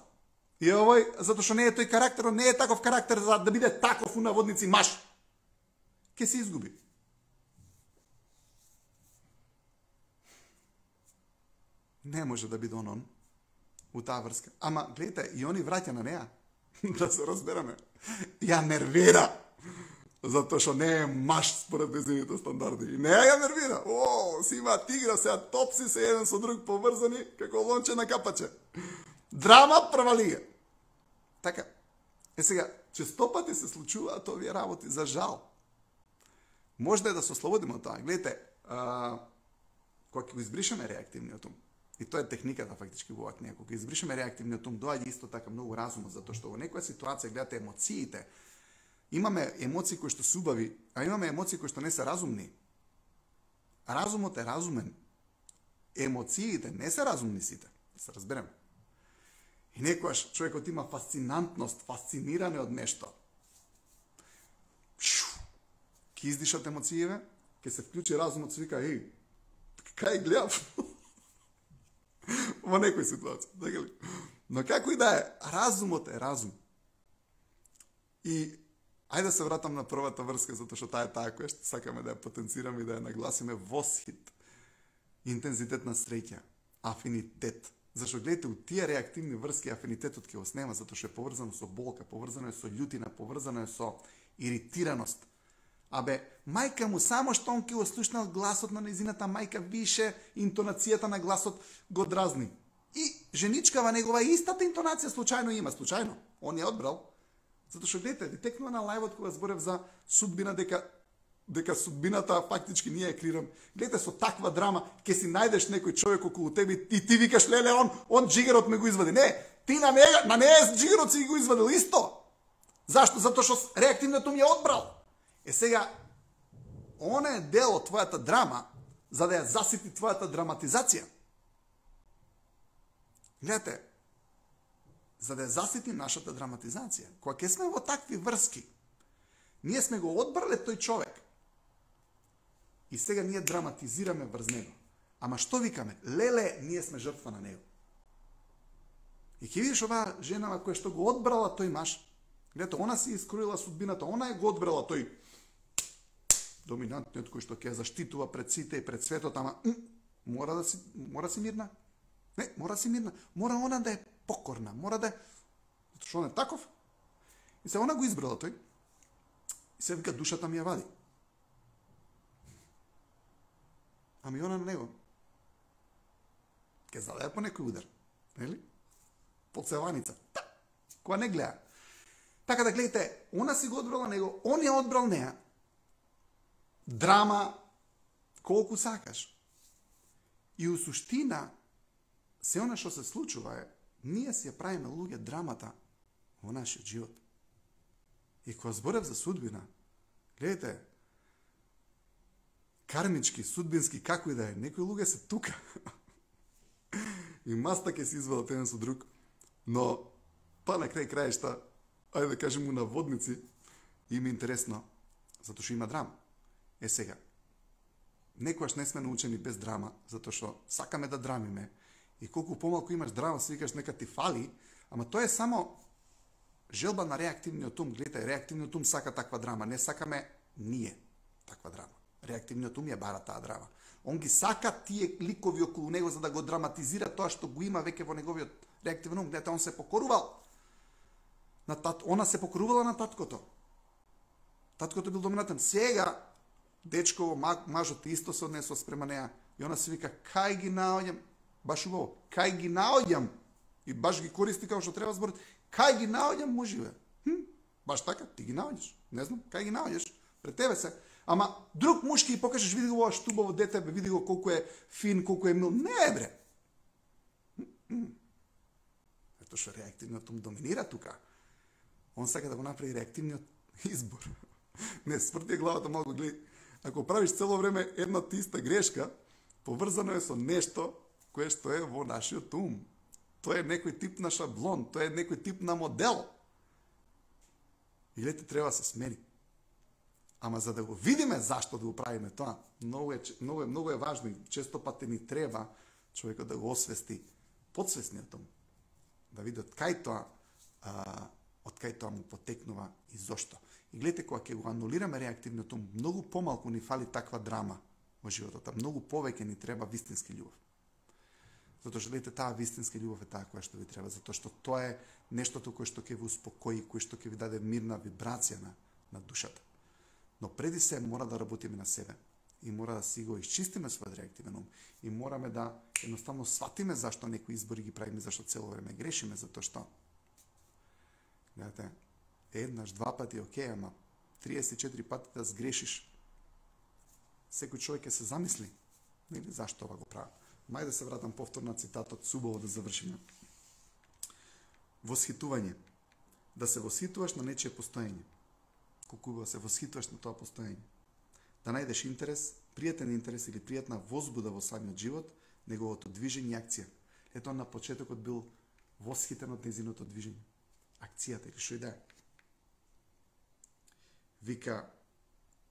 A: И овој, затоа што не е тој карактер, не е таков карактер за да биде таков у наводници маш. Ке се изгуби. Не може да биде он у таа врска. Ама, гледате, и они враќа на неа. Да се разбераме. Ја нервира. Затоа што не е маш според незините стандарди. И не ја нервира. О, си има тигра, сега топси се еден со друг поврзани, како лонче на капаче. Драма прва лига. Така. Сега, често пати се случуваат овие работи, за жал. Можда е да се ослободиме од тоа. Гледате, кога ќе го избришеме реактивниот ум, и тоа е техниката фактички во оваа книга, кога избришеме реактивниот ум, доаѓа исто така многу разумот, затоа што во некоја ситуација, гледате, емоциите, имаме емоции кои што се убави, а имаме емоции кои што не се разумни. Разумот е разумен. Емоциите не се разумни сите. Да се разбереме. И некојаш човекот има фасцинантност, фасциниране од нешто. Ке издишат емоциите, ке се вклучи разумот, се вика, еј, кај гледам? Во некој ситуација, така ли? Но како и да е, разумот е разум. И ајде да се вратам на првата врска, затоа што таа е таа која што сакаме да ја потенцираме и да ја нагласиме восхит. Интензитет на среќа, афинитет. Зашто гледате, у тие реактивни врски афинитетот ќе го снема, затоа што е поврзано со болка, поврзано е со љутина, поврзано е со иритираност. Абе, мајка му, само што он ќе го слушнал гласот на незината мајка, више интонацијата на гласот го дразни. И женичкава негова истата интонација случајно има, случајно. Он ја одбрал. Затоа што гледате, ви текнува на лајвот кога зборев за судбина, дека судбината фактички ние ја креирам. Гледате, со таква драма ќе си најдеш некој човек околу тебе и ти викаш, леле, он джигерот ме го извади. Не, ти на неја джигерот си го извадил исто. Зашто? Затоа што реактивното ми ја одбрал. Е сега, она е дел од твојата драма, за да ја засити твојата драматизација. Гледате, за да ја засити нашата драматизација. Кога ќе сме во такви врски, ние сме го одбрале тој човек. И сега ние драматизираме врз него. Ама што викаме? Леле, ние сме жртва на него. И ќе видиш оваа женава која што го одбрала тој маж. Гледате, она си искроила судбината, она е го одбрала тој доминантниот кој што ќе заштитува пред сите и пред светот, ама мора си мирна. Не, мора си мирна. Мора она да е покорна, мора да е... Зато што он е таков. И се она го избрала тој. И се вика, душата ми ја вади. Ами она на него. Ке зададе по некој удар. Нели? Под севаница. Која не гледа. Така да гледате, она си го одбрала него, он ја одбрал неа. Драма, колку сакаш. И у суштина, се она што се случува е, ние си ја правиме луѓе драмата во нашиот живот. И кога зборев за судбина, гледате, кармички, судбински, како и да е, некои луѓе се тука. И маста ќе се извадат еден со друг, но па на крај крајшта, ајде да кажем, у наводници, им е интересно, затоа што има драма. Е сега, некојаш не сме научени без драма, затоа што сакаме да драмиме, и колку помалку имаш драма, се викаш нека ти фали, ама тоа е само желба на реактивниот ум. Гледате, реактивниот ум сака таква драма. Не сакаме ние таква драма. Реактивниот ум ја бара таа драма. Он ги сака тие ликови околу него за да го драматизира тоа што го има веќе во неговиот реактивен ум. Гледате, он се покорувал. Она се покорувала на таткото. Таткото бил доминантен. Сега, дечково, мажот исто се однесува спрема неа. И она се вика, кај ги наоѓам, баш убаво, кај ги наоѓам, и баш ги користи како што треба зборот, кај ги наоѓам муживе. Баш така, ти ги наоѓаш. Не знам, кај ги наоѓаш, пред тебе се. Ама друг муж ќе ги покажеш, види го ова штубаво дете, види го колку е фин, колку е мил. Не, бре. Ето што реактивниот ум доминира тука. Он сака да го направи реактивниот избор. Не, сврти главата малку, гледај. Ако правиш цело време една иста грешка, поврзано е со нешто кое што е во нашиот ум. Тоа е некој тип на шаблон, тоа е некој тип на модел. И гледате, треба да се смени. Ама за да го видиме зашто да го правиме тоа, многу е важно и често пати ни треба човекот да го освести подсвесниот ум. Да види од кај тоа му потекнува и зошто. И гледате, кога ќе го анулираме реактивниот ум, многу помалку ни фали таква драма во животот, многу повеќе ни треба вистински љубов. Затоа што гледате, таа вистинска љубов е таа која што ви треба, затоа што тоа е нештото кое што ќе ви успокои, кое што ќе ви даде мирна вибрација на душата. Но преди се мора да работиме на себе и мора да си го исчистиме својот реактивен ум и мораме да едноставно сватиме зашто некои избори ги правиме, зашто цело време грешиме, затоа што гледате, еднаш, два пати окей, ама 34 пати да сгрешиш, секој човек ќе се замисли, нели зашто ова го правам. Мај да се вратам повторно на цитатот, субаво да завршиме. Восхитување. Да се восхитуваш на нечие постоење. Колку да се восхитуваш на тоа постоење. Да најдеш интерес, пријатен интерес или пријатна возбуда во самиот живот, неговото движење и акција. Ето на почетокот бил восхитен од незиното движење. Акцијата или што и да е. Вика,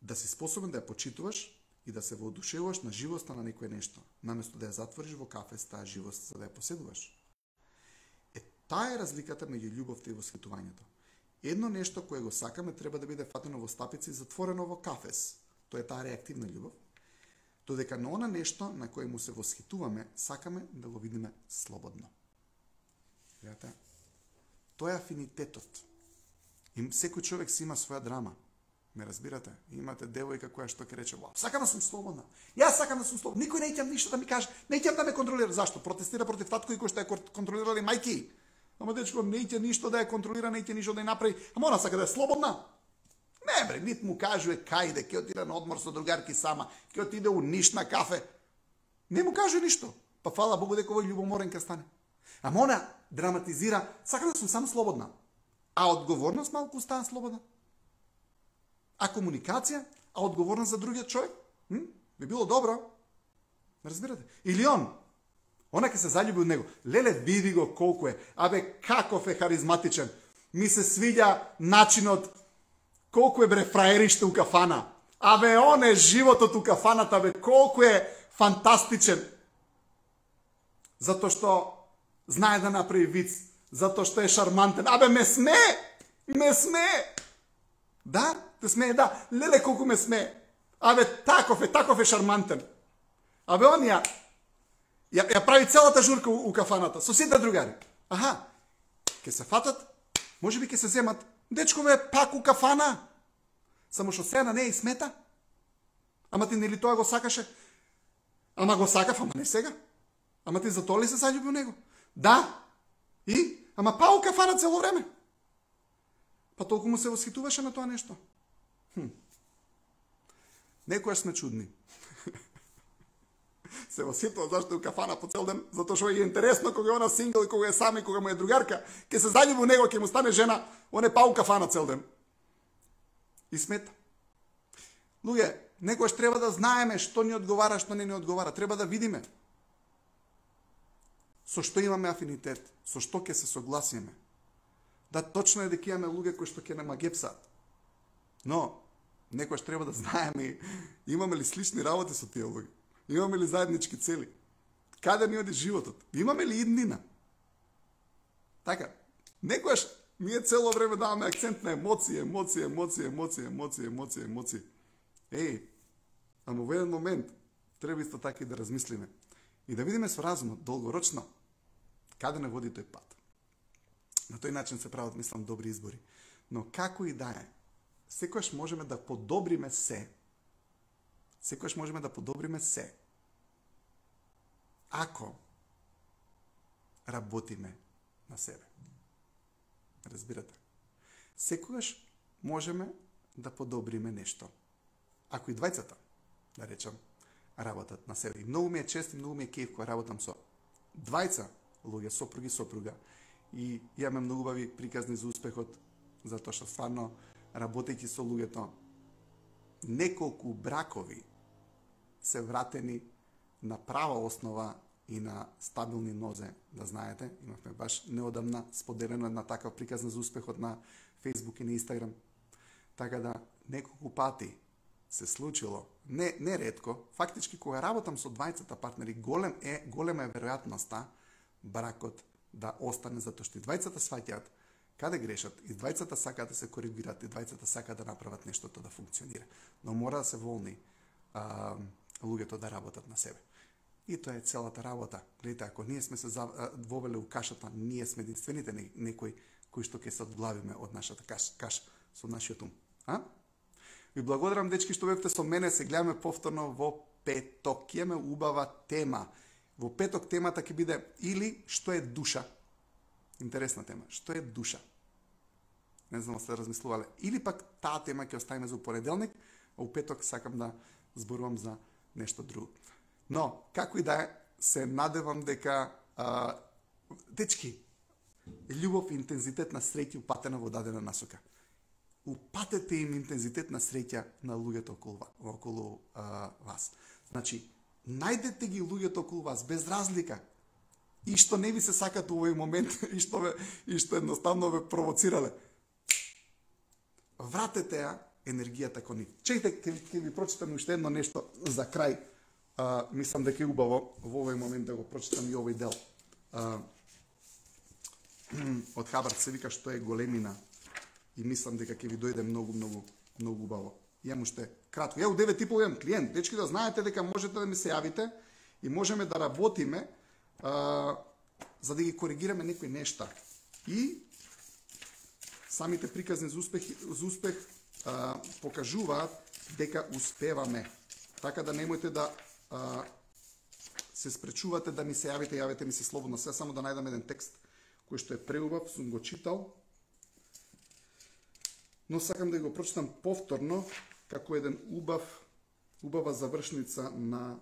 A: да си способен да ја почитуваш и да се воодушевуваш на живоста на некое нешто, наместо да ја затвориш во кафес таа живост за да ја поседуваш. Таа е разликата меѓу љубовта и восхитувањето. Едно нешто кое го сакаме треба да биде фатено во стапици и затворено во кафес. Тоа е таа реактивна љубов. Додека на она нешто на кое му се восхитуваме, сакаме да го видиме слободно. Видите? Тоа е афинитетот. И секој човек си има своја драма. Ме разбирате? Имате девојка која што ќе рече, сакам да сум слободна. Јас сакам да сум слободна. Никој не ќам ништо да ми каже, не ќам да ме контролира. Зашто? Протестира против татко кој што ја контролирали мајки. Ама дечко не ќе ништо да ја контролира, не ќе ништо да ја направи. Ама она сака да е слободна. Не бре, нит му кажува кајде, ќе отиде на одмор со другарки сама, ќе отиде у Ниш на кафе. Не му кажува ништо. Па фала Богу дека овој љубоморен ќе стане. Ама она драматизира, сакам да сум само слободна. А одговорност малку става слободна. А комуникација, а одговорност за другиот човек, би било добро. Не разбирате? Или она ќе се заљуби од него. Леле, види го колку е. Абе, каков е харизматичен. Ми се свиѓа начинот колку е бре фраериште у кафана. Абе, он е животот у кафаната, абе, колку е фантастичен. Затоа што знае да направи виц, затоа што е шармантен. Абе, ме сме! Ме сме! Да, те смее, да. Леле, колку ме сме. Абе, таков е шармантен. Абе, он ја прави целата журка у кафаната, со сите другари. Аха, ке се фатат, може би ке се земат. Дечкове, пак у кафана. Само што се на неја и смета. Ама ти нели тоа го сакаше? Ама го сакав, ама не сега. Ама ти за тоа ли се заљуби у него? Да. И? Ама па у кафана цело време. Па толку му се восхитуваше на тоа нешто. Некојаш сме чудни. Се восхитува зашто е у кафана по цел ден, затоа што е интересно кога е она сингл и кога е сам и кога му е другарка, ќе се заљуби у него, ќе му стане жена, он е па у кафана цел ден. И смета. Луѓе, некојаш треба да знаеме што ни одговара, што не ни одговара. Треба да видиме со што имаме афинитет, со што ќе се согласиме. Да, точно е дека имаме луѓе кои што ќе нема гепсаат. Но, некојаш треба да знаеме имаме ли слични работи со тие луѓе. Имаме ли заеднички цели? Каде ни оди животот? Имаме ли иднина? Така, некојаш Ние цело време даваме акцент на емоции. Еј, ама во еден момент треба исто така и да размислиме. И да видиме со разумот, долгорочно, каде не води тој пат. На тој начин се прават, мислам, добри избори. Но како и да е, секојаш можеме да подобриме се. Секојаш можеме да подобриме се. Ако работиме на себе. Разбирате? Секојаш можеме да подобриме нешто. Ако и двајцата, да речам, работат на себе. И многу ми е чест и многу ми е кејф кога работам со двајца луѓе, сопруги, сопруга. И имаме многу убави приказни за успехот, затоа што стварно работејќи со луѓето, неколку бракови се вратени на права основа и на стабилни нозе, да знаете. Имавме баш неодамна споделено една такава приказна за успехот на Facebook и на Instagram. Така да, неколку пати се случило, не ретко, фактички кога работам со двајцата партнери, голема е веројатноста бракот да остане, затоа што и двајцата сваќаат каде грешат, и двајцата сакаат да се коригираат, и двајцата сакаат да направат нештото да функционира. Но мора да се волни луѓето да работат на себе. И тоа е целата работа. Гледате, ако ние сме се вовеле у кашата, ние сме единствените некои кои што ќе се одглавиме од нашата каша со нашиот ум. Ви благодарам, дечки, што бевте со мене. Се гледаме повторно во петок. Имаме убава тема. Во петок темата ќе биде или што е душа. Интересна тема. Што е душа? Не знам сте размислувале. Или пак таа тема ќе оставиме за понеделник, а у петок сакам да зборувам за нешто друго. Но, како и да е, се надевам дека дечки, љубов и интензитет на среќа упатена во дадена насока. Упатете им интензитет на среќа на луѓето околу вас. Значи, најдете ги луѓето околу вас без разлика. И што не ви се сакат во овој момент, и што едноставно ве провоцирале. Вратете ја енергијата кон нив. Чекайте, ќе ви прочитам уште едно нешто за крај. Мислам дека е убаво во овој момент да го прочитам и овој дел. Од Хабард се вика што е големина. И мислам дека ќе ви дојде многу убаво. Имам уште кратко. Ја у 9:30 имам клиент. Дечки, да знаете дека можете да ми се јавите и можеме да работиме за да ги коригираме некои нешта. И самите приказни за успех покажуваат дека успеваме. Така да немојте да се спречувате да ми се јавите ми се слободно. Сега само да најдам еден текст кој што е преубав, сум го читал. Но сакам да го прочитам повторно како еден убава завршница на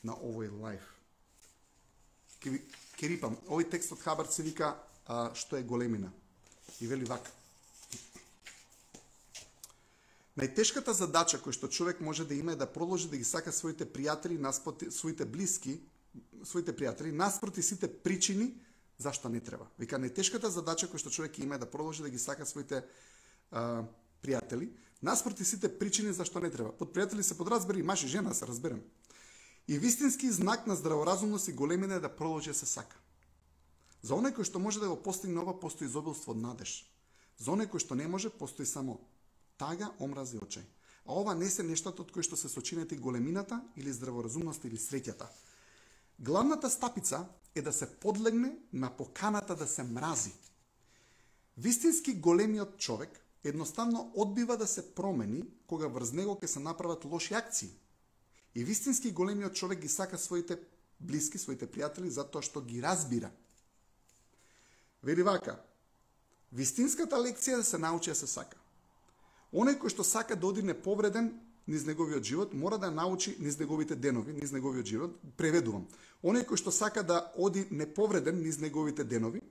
A: овој лайф. Ке рипам. Овој текст од Хабард се вика што е големина. И вели вака. Најтешката задача која што човек може да има е да продолжи да ги сака своите пријатели, своите блиски, своите пријатели, наспроти сите причини зашто не треба. Вика, најтешката задача која што човек има е да продолжи да ги сака своите пријатели, наспроти сите причини зашто не треба. Под пријатели се подразбери маж и жена, се разберем. И вистински знак на здраворазумност и големина е да продолжи да се сака. За оној кој што може да го постигне ова, постои изобилство од надеж. За оној кој што не може, постои само тага, омраз и очај. А ова не се нештата од кои што се сочинети големината или здраворазумноста или среќата. Главната стапица е да се подлегне на поканата да се мрази. Вистински големиот човек едноставно одбива да се промени кога врз него ќе се направат лоши акции. И вистински големиот човек ги сака своите блиски, своите пријатели, затоа што ги разбира. Вели вака, вистинската лекција е да се научи да се сака. Оној кој што сака да оди неповреден низ неговиот живот, мора да научи низ неговите денови, низ неговиот живот, преведувам. Оној кој што сака да оди неповреден низ неговите денови,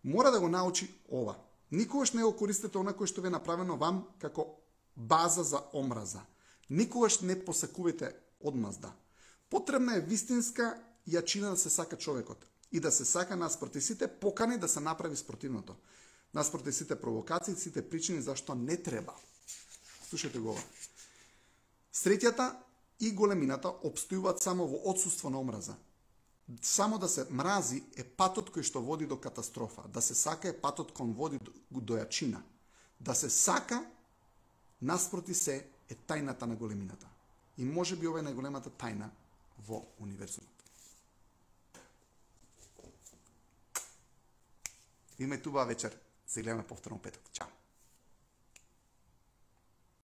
A: мора да го научи ова. Никогаш не го користете она кој што ве направено вам како база за омраза. Никогаш не посакувате одмазда. Потребна е вистинска јачина да се сака човекот и да се сака наспроти сите покани да се направи спротивното. Наспроти сите провокации, сите причини зашто не треба. Слушайте го ова. Среќата и големината обстојуваат само во отсуство на омраза. Само да се мрази е патот кој што води до катастрофа. Да се сака е патот кој води до јачина. Да се сака, наспроти се, е тајната на големината. И може би ова е најголемата тајна во универзумот. Имај туба вечер. Се гледаме повторно петок. Чао.